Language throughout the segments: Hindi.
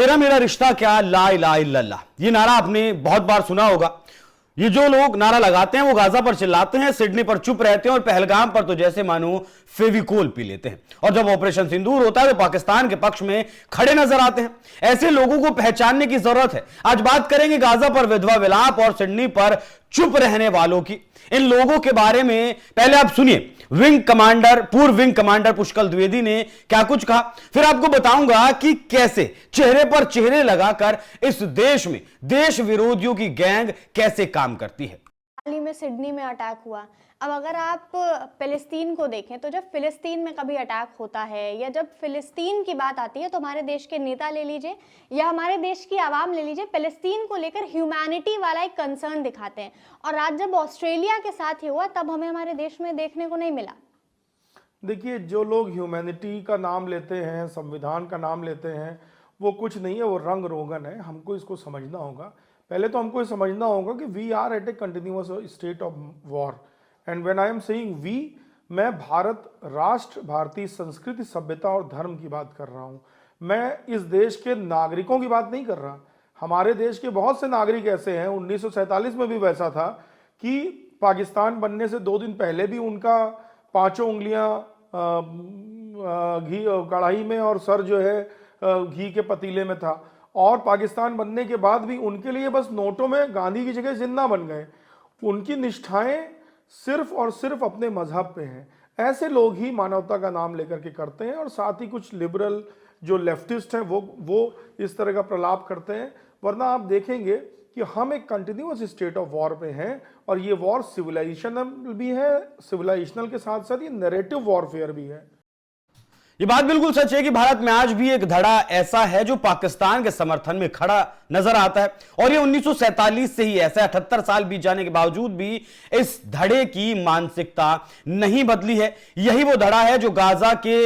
तेरा मेरा रिश्ता क्या, ला इलाहा इल्लल्लाह, ये नारा आपने बहुत बार सुना होगा। ये जो लोग नारा लगाते हैं वो गाजा पर चिल्लाते हैं, सिडनी पर चुप रहते हैं और पहलगाम पर तो जैसे मानो फेविकोल पी लेते हैं। और जब ऑपरेशन सिंदूर होता है तो पाकिस्तान के पक्ष में खड़े नजर आते हैं। ऐसे लोगों को पहचानने की जरूरत है। आज बात करेंगे गाजा पर विधवा विलाप और सिडनी पर चुप रहने वालों की। इन लोगों के बारे में पहले आप सुनिए पूर्व विंग कमांडर पुष्कल द्विवेदी ने क्या कुछ कहा, फिर आपको बताऊंगा कि कैसे चेहरे पर चेहरे लगाकर इस देश में देश विरोधियों की गैंग कैसे काम करती है। हाल ही में सिडनी में अटैक हुआ। अब अगर आप फिलिस्तीन को देखें तो जब फिलिस्तीन में कभी अटैक होता है या जब फिलिस्तीन की बात आती है तो हमारे देश के नेता ले लीजिए या हमारे देश की आवाम ले लीजिए, फिलिस्तीन को लेकर ह्यूमैनिटी वाला एक कंसर्न दिखाते हैं। और आज जब ऑस्ट्रेलिया के साथ ही हुआ तब हमें हमारे देश में देखने को नहीं मिला। देखिए, जो लोग ह्यूमैनिटी का नाम लेते हैं, संविधान का नाम लेते हैं, वो कुछ नहीं है, वो रंग रोगन है। हमको इसको समझना होगा। पहले तो हमको ये समझना होगा कि we are at a continuous state of war and when I am saying we, मैं भारत राष्ट्र, भारतीय संस्कृति, सभ्यता और धर्म की बात कर रहा हूँ। मैं इस देश के नागरिकों की बात नहीं कर रहा। हमारे देश के बहुत से नागरिक ऐसे हैं, 1947 में भी वैसा था कि पाकिस्तान बनने से 2 दिन पहले भी उनका 5 उंगलियां घी कढ़ाई में और सर जो है घी के पतीले में था। और पाकिस्तान बनने के बाद भी उनके लिए बस नोटों में गांधी की जगह जिन्ना बन गए। उनकी निष्ठाएं सिर्फ और सिर्फ अपने मजहब पे हैं। ऐसे लोग ही मानवता का नाम लेकर के करते हैं और साथ ही कुछ लिबरल जो लेफ्टिस्ट हैं वो इस तरह का प्रलाप करते हैं। वरना आप देखेंगे कि हम एक कंटिन्यूअस स्टेट ऑफ वॉर पे हैं और ये वॉर सिविलाइजेशनल भी है, सिविलाइजेशनल के साथ साथ ये नैरेटिव वॉरफेयर भी है। ये बात बिल्कुल सच है कि भारत में आज भी एक धड़ा ऐसा है जो पाकिस्तान के समर्थन में खड़ा नजर आता है और ये 1947 से ही ऐसा है। 78 साल बीत जाने के बावजूद भी इस धड़े की मानसिकता नहीं बदली है। यही वो धड़ा है जो गाजा के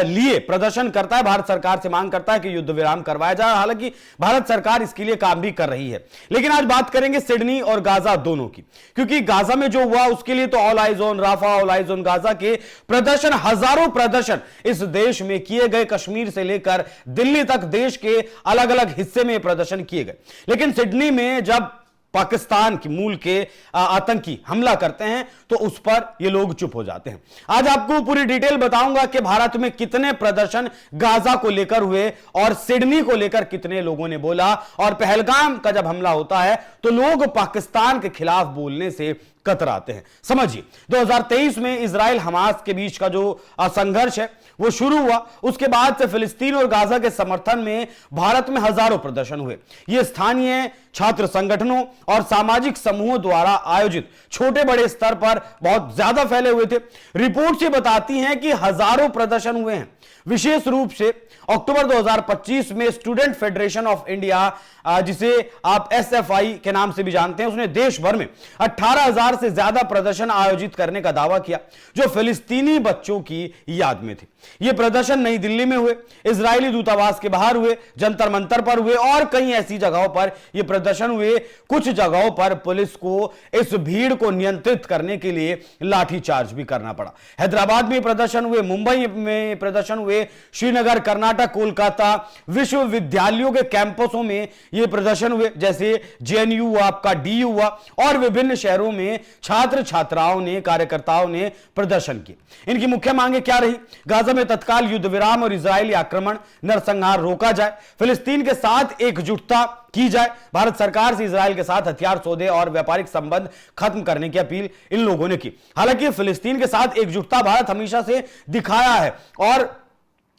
लिए प्रदर्शन करता है, भारत सरकार से मांग करता है कि युद्ध विराम करवाया जाए। हालांकि भारत सरकार इसके लिए काम भी कर रही है। लेकिन आज बात करेंगे सिडनी और गाजा दोनों की, क्योंकि गाजा में जो हुआ उसके लिए तो all eyes on Rafah, all eyes on Gaza के प्रदर्शन, हजारों प्रदर्शन इस देश में किए गए। कश्मीर से लेकर दिल्ली तक देश के अलग अलग हिस्से में प्रदर्शन किए गए। लेकिन सिडनी में जब पाकिस्तान के मूल के आतंकी हमला करते हैं तो उस पर ये लोग चुप हो जाते हैं। आज आपको पूरी डिटेल बताऊंगा कि भारत में कितने प्रदर्शन गाजा को लेकर हुए और सिडनी को लेकर कितने लोगों ने बोला। और पहलगाम का जब हमला होता है तो लोग पाकिस्तान के खिलाफ बोलने से कतराते हैं। समझिए, 2023 में इजराइल हमास के बीच का जो संघर्ष है वो शुरू हुआ। उसके बाद से फिलिस्तीन और गाजा के समर्थन में भारत में हजारों प्रदर्शन हुए। ये स्थानीय छात्र संगठनों और सामाजिक समूहों द्वारा आयोजित छोटे बड़े स्तर पर बहुत ज्यादा फैले हुए थे। रिपोर्ट्स ये बताती हैं कि हजारों प्रदर्शन हुए हैं। विशेष रूप से अक्टूबर 2025 में स्टूडेंट फेडरेशन ऑफ इंडिया, जिसे आप एसएफआई के नाम से भी जानते हैं, उसने देश भर में 18,000 से ज्यादा प्रदर्शन आयोजित करने का दावा किया जो फिलिस्तीनी बच्चों की याद में थे। ये प्रदर्शन नई दिल्ली में हुए, इजरायली दूतावास के बाहर हुए, जंतर मंतर पर हुए और कई ऐसी जगहों पर यह प्रदर्शन हुए। कुछ जगहों पर पुलिस को इस भीड़ को नियंत्रित करने के लिए लाठीचार्ज भी करना पड़ा। हैदराबाद में प्रदर्शन हुए, मुंबई में प्रदर्शन हुए, श्रीनगर, कर्नाटक, कोलकाता, विश्वविद्यालयों के कैंपसों में ये प्रदर्शन हुए, जैसे जेएनयू हुआ, आपका डीयू हुआ और विभिन्न शहरों में छात्र छात्राओं ने, कार्यकर्ताओं ने प्रदर्शन किए। इनकी मुख्य मांगे क्या रही? गाजा में तत्काल युद्ध विराम और इजरायली आक्रमण, नरसंहार रोका जाए, फिलिस्तीन के साथ एकजुटता की जाए, भारत सरकार से इजराइल के साथ हथियार सौदे और व्यापारिक संबंध खत्म करने की अपील इन लोगों ने की। हालांकि फिलिस्तीन के साथ एकजुटता भारत हमेशा से दिखाया है और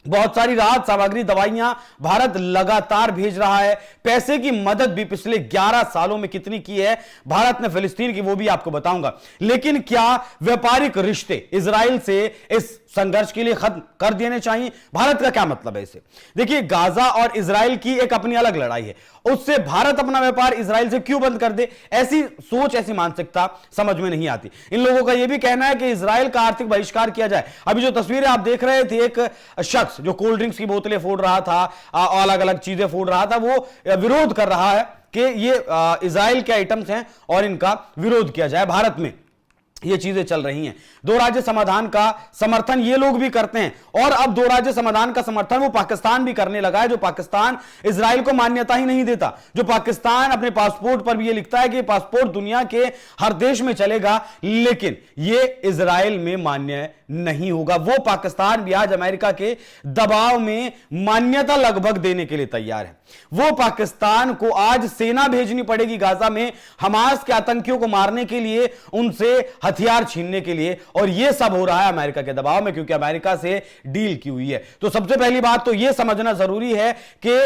बहुत सारी राहत सामग्री, दवाइयां भारत लगातार भेज रहा है। पैसे की मदद भी पिछले 11 सालों में कितनी की है भारत ने फिलिस्तीन की, वो भी आपको बताऊंगा। लेकिन क्या व्यापारिक रिश्ते इजराइल से इस संघर्ष के लिए खत्म कर देने चाहिए? भारत का क्या मतलब है इसे? देखिए, गाजा और इजराइल की एक अपनी अलग लड़ाई है, उससे भारत अपना व्यापार इजराइल से क्यों बंद कर दे? ऐसी सोच, ऐसी मानसिकता समझ में नहीं आती। इन लोगों का यह भी कहना है कि इजराइल का आर्थिक बहिष्कार किया जाए। अभी जो तस्वीरें आप देख रहे थे, एक शख्स जो कोल्ड ड्रिंक्स की बोतलें फोड़ रहा था, अलग अलग चीजें फोड़ रहा था, वो विरोध कर रहा है कि ये इजराइल के आइटम्स हैं और इनका विरोध किया जाए भारत में। ये चीजें चल रही हैं। दो राज्य समाधान का समर्थन ये लोग भी करते हैं और अब दो राज्य समाधान का समर्थन वो पाकिस्तान भी करने लगा है, जो पाकिस्तान इजराइल को मान्यता ही नहीं देता, जो पाकिस्तान अपने पासपोर्ट पर भी ये लिखता है कि पासपोर्ट दुनिया के हर देश में चलेगा लेकिन ये इजराइल में मान्य नहीं होगा। वो पाकिस्तान भी आज अमेरिका के दबाव में मान्यता लगभग देने के लिए तैयार है। वो पाकिस्तान को आज सेना भेजनी पड़ेगी गाजा में हमास के आतंकियों को मारने के लिए, उनसे हथियार छीनने के लिए, और यह सब हो रहा है अमेरिका के दबाव में, क्योंकि अमेरिका से डील की हुई है। तो सबसे पहली बात तो यह समझना जरूरी है कि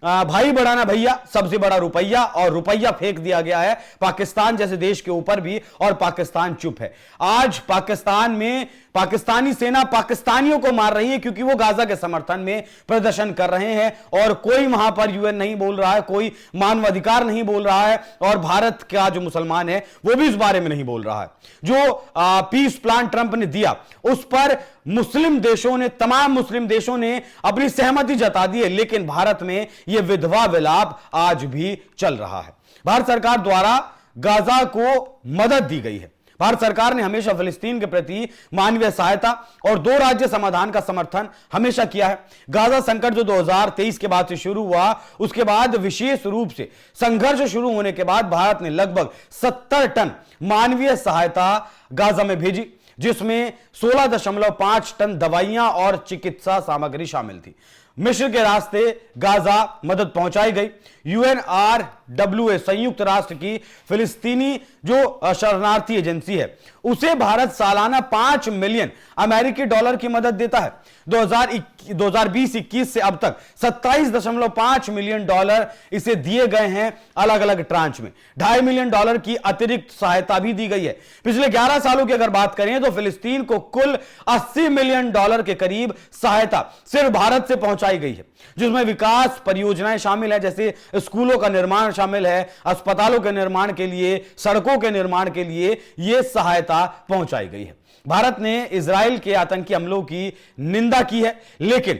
भाई बढ़ाना भैया, सबसे बड़ा रुपया, और रुपया फेंक दिया गया है पाकिस्तान जैसे देश के ऊपर भी, और पाकिस्तान चुप है। आज पाकिस्तान में पाकिस्तानी सेना पाकिस्तानियों को मार रही है क्योंकि वो गाजा के समर्थन में प्रदर्शन कर रहे हैं, और कोई वहां पर यूएन नहीं बोल रहा है, कोई मानवाधिकार नहीं बोल रहा है, और भारत का जो मुसलमान है वो भी इस बारे में नहीं बोल रहा है। जो पीस प्लान ट्रंप ने दिया उस पर मुस्लिम देशों ने, तमाम मुस्लिम देशों ने अपनी सहमति जता दी है, लेकिन भारत में यह विधवा विलाप आज भी चल रहा है। भारत सरकार द्वारा गाजा को मदद दी गई है। भारत सरकार ने हमेशा फिलिस्तीन के प्रति मानवीय सहायता और दो राज्य समाधान का समर्थन हमेशा किया है। गाजा संकट जो 2023 के बाद से शुरू हुआ, उसके बाद विशेष रूप से संघर्ष शुरू होने के बाद भारत ने लगभग 70 टन मानवीय सहायता गाजा में भेजी, जिसमें 16.5 टन दवाइयां और चिकित्सा सामग्री शामिल थी। मिस्र के रास्ते गाजा मदद पहुंचाई गई। UNRWA, संयुक्त राष्ट्र की फिलिस्तीनी जो शरणार्थी एजेंसी है, उसे भारत सालाना 5 मिलियन अमेरिकी डॉलर की मदद देता है। 2020-21 से अब तक 27.5 मिलियन डॉलर इसे दिए गए हैं अलग अलग ट्रांच में। 2.5 मिलियन डॉलर की अतिरिक्त सहायता भी दी गई है। पिछले 11 सालों की अगर बात करें तो फिलिस्तीन को कुल 80 मिलियन डॉलर के करीब सहायता सिर्फ भारत से पहुंचाई गई है, जिसमें विकास परियोजनाएं शामिल है, जैसे स्कूलों का निर्माण शामिल है, अस्पतालों के निर्माण के लिए, सड़कों के निर्माण के लिए यह सहायता पहुंचाई गई है। भारत ने इजराइल के आतंकी हमलों की निंदा की है, लेकिन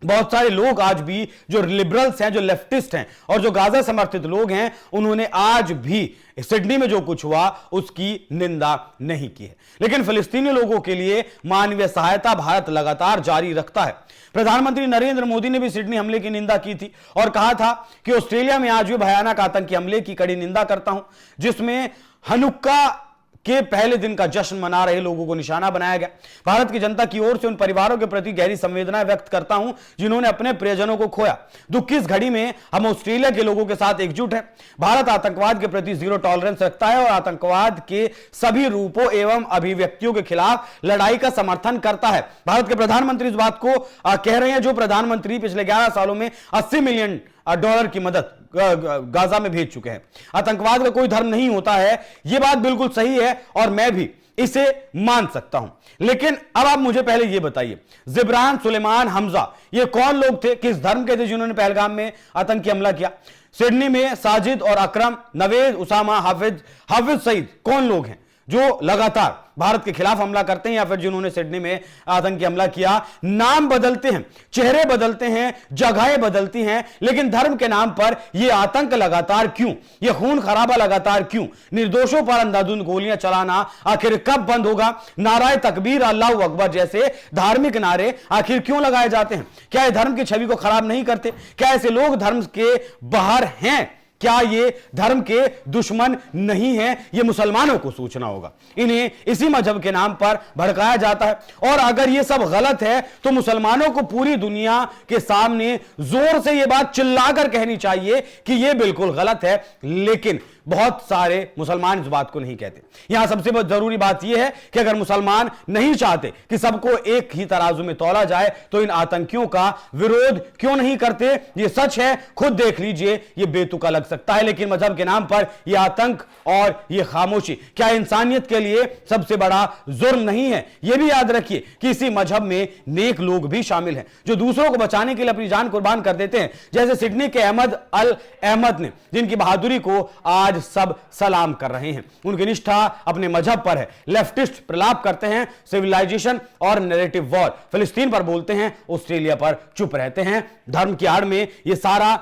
बहुत सारे लोग आज भी जो लिबरल्स हैं, जो लेफ्टिस्ट हैं और जो गाजा समर्थित लोग हैं, उन्होंने आज भी सिडनी में जो कुछ हुआ उसकी निंदा नहीं की है। लेकिन फिलिस्तीनी लोगों के लिए मानवीय सहायता भारत लगातार जारी रखता है। प्रधानमंत्री नरेंद्र मोदी ने भी सिडनी हमले की निंदा की थी और कहा था कि ऑस्ट्रेलिया में आज भी भयानक आतंकी हमले की कड़ी निंदा करता हूं, जिसमें हनुक्का के पहले दिन का जश्न मना रहे लोगों को निशाना बनाया गया। भारत की जनता की ओर से उन परिवारों के प्रति गहरी संवेदनाएं व्यक्त करता हूं जिन्होंने अपने प्रियजनों को खोया। दुख की इस घड़ी में हम ऑस्ट्रेलिया के लोगों के साथ एकजुट हैं। भारत आतंकवाद के प्रति जीरो टॉलरेंस रखता है और आतंकवाद के सभी रूपों एवं अभिव्यक्तियों के खिलाफ लड़ाई का समर्थन करता है। भारत के प्रधानमंत्री इस बात को कह रहे हैं, जो प्रधानमंत्री पिछले 11 सालों में 80 मिलियन डॉलर की मदद गाजा में भेज चुके हैं। आतंकवाद का कोई धर्म नहीं होता है, यह बात बिल्कुल सही है और मैं भी इसे मान सकता हूं। लेकिन अब आप मुझे पहले यह बताइए, जिब्रान, सुलेमान, हमजा, ये कौन लोग थे, किस धर्म के थे जिन्होंने पहलगाम में आतंकी हमला किया? सिडनी में साजिद और अकरम, नवेद, उसामा, हाफिज सईद कौन लोग हैं जो लगातार भारत के खिलाफ हमला करते हैं या फिर जिन्होंने सिडनी में आतंकी हमला किया? नाम बदलते हैं, चेहरे बदलते हैं, जगहें बदलती हैं, लेकिन धर्म के नाम पर यह आतंक लगातार क्यों, यह खून खराबा लगातार क्यों? निर्दोषों पर अंधाधुंध गोलियां चलाना आखिर कब बंद होगा? नाराए तकबीर, अल्लाहू अकबर जैसे धार्मिक नारे आखिर क्यों लगाए जाते हैं? क्या ये धर्म की छवि को खराब नहीं करते? क्या ऐसे लोग धर्म के बाहर हैं? क्या ये धर्म के दुश्मन नहीं है? ये मुसलमानों को सोचना होगा। इन्हें इसी मजहब के नाम पर भड़काया जाता है, और अगर ये सब गलत है तो मुसलमानों को पूरी दुनिया के सामने जोर से ये बात चिल्लाकर कहनी चाहिए कि ये बिल्कुल गलत है, लेकिन बहुत सारे मुसलमान इस बात को नहीं कहते। यहां सबसे बहुत जरूरी बात यह है कि अगर मुसलमान नहीं चाहते कि सबको एक ही तराजू में तौला जाए तो इन आतंकियों का विरोध क्यों नहीं करते? ये सच है, खुद देख लीजिए, ये बेतुका लग सकता है, लेकिन मजहब के नाम पर यह आतंक और यह खामोशी क्या इंसानियत के लिए सबसे बड़ा जुर्म नहीं है? यह भी याद रखिए कि इसी मजहब में नेक लोग भी शामिल हैं जो दूसरों को बचाने के लिए अपनी जान कुर्बान कर देते हैं, जैसे सिडनी के अहमद अल अहमद ने, जिनकी बहादुरी को आज सब सलाम कर रहे हैं। उनकी निष्ठा अपने मजहब पर है। लेफ्टिस्ट प्रलाप करते हैं सिविलाइजेशन और नैरेटिव वॉर, फिलिस्तीन पर बोलते हैं, ऑस्ट्रेलिया पर चुप रहते हैं। धर्म की आड़ में यह सारा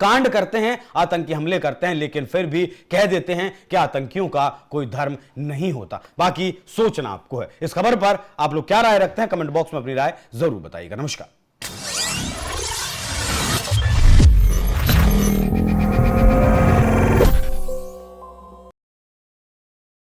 कांड करते हैं, आतंकी हमले करते हैं, लेकिन फिर भी कह देते हैं कि आतंकियों का कोई धर्म नहीं होता। बाकी सोचना आपको है। इस खबर पर आप लोग क्या राय रखते हैं, कमेंट बॉक्स में अपनी राय जरूर बताइएगा। नमस्कार।